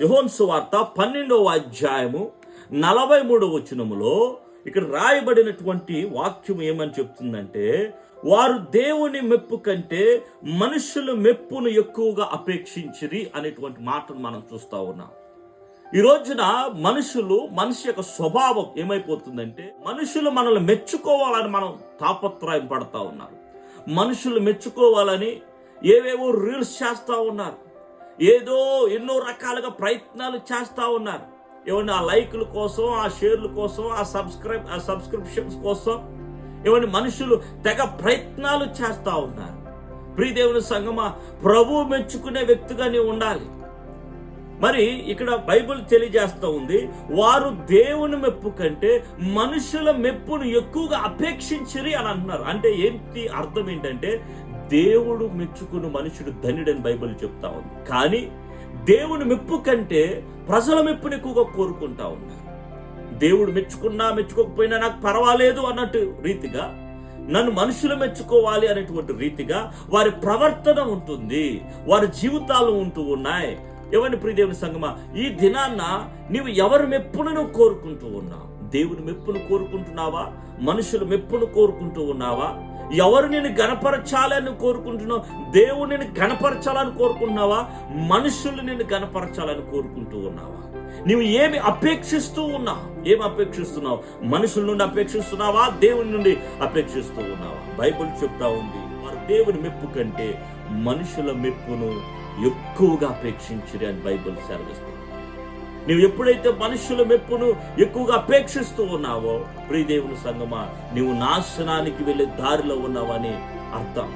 యోహాను సువార్త 12వ అధ్యాయము 43వ వచనములో ఇక్కడ రాయబడినటువంటి వాక్యం ఏమని చెప్తుందంటే, వారు దేవుని మెప్పు కంటే మనుషుల మెప్పును ఎక్కువగా అపేక్షించిరి అనేటువంటి మాటను మనం చూస్తా ఉన్నాం. ఈ రోజున మనిషి యొక్క స్వభావం ఏమైపోతుందంటే, మనుషులు మనల్ని మెచ్చుకోవాలని మనం తాపత్రయం పడతా ఉన్నారు. మనుషులు మెచ్చుకోవాలని ఏవేవో రీల్స్ చేస్తూ ఉన్నారు, ఏదో ఎన్నో రకాలుగా ప్రయత్నాలు చేస్తూ ఉన్నారు. ఏమంటే ఆ లైకుల కోసం, ఆ షేర్ల కోసం, ఆ సబ్స్క్రిప్షన్స్ కోసం ఏమంటే మనుషులు తెగ ప్రయత్నాలు చేస్తూ ఉన్నారు. ప్రియదేవుని సంగమా, ప్రభువు మెచ్చుకునే వ్యక్తిగా నీవు ఉండాలి. మరి ఇక్కడ బైబిల్ తెలియజేస్తూ ఉంది, వారు దేవుని మెప్పు కంటే మనుషుల మెప్పును ఎక్కువగా అపేక్షించిరి అని అంటున్నారు. అంటే ఏంటి అర్థం ఏంటంటే, దేవుడు మెచ్చుకుని మనుషుడు ధన్యుడని బైబిల్ చెప్తా ఉంది. కానీ దేవుని మెప్పు కంటే ప్రజల మెప్పును ఎక్కువగా కోరుకుంటా ఉన్నారు. దేవుడు మెచ్చుకున్నా మెచ్చుకోకపోయినా నాకు పర్వాలేదు అన్నట్టు రీతిగా, నన్ను మనుషులు మెచ్చుకోవాలి అనేటువంటి రీతిగా వారి ప్రవర్తన ఉంటుంది, వారి జీవితాలు ఉంటూ ఉన్నాయి. ఎవరిని ప్రియదేవుని సంగమా, ఈ దినాన్న నీవు ఎవరి మెప్పును నువ్వు కోరుకుంటూ ఉన్నావు? దేవుని మెప్పును కోరుకుంటున్నావా? మనుషుల మెప్పును కోరుకుంటూ ఉన్నావా? ఎవరు నేను గణపరచాలని కోరుకుంటున్నావు? దేవుడు నేను గణపరచాలని కోరుకుంటున్నావా? మనుషులు నేను గణపరచాలని కోరుకుంటూ ఉన్నావా? నీవు ఏమి అపేక్షిస్తూ ఉన్నావు? ఏమి అపేక్షిస్తున్నావు? మనుషుల నుండి అపేక్షిస్తున్నావా? దేవుని నుండి అపేక్షిస్తూ ఉన్నావా? బైబిల్ చెప్తా ఉంది, వారు దేవుని మెప్పు కంటే మనుషుల మెప్పును ఎక్కువగా అపేక్షించిరి అని బైబిల్ సెలవిస్తుంది. నీవు ఎప్పుడైతే మనుషుల మెప్పును ఎక్కువగా అపేక్షిస్తూ ఉన్నావో, ప్రియదేవుని సంగమా, నీవు నాశనానికి వెళ్ళే దారిలో ఉన్నావని అర్థం.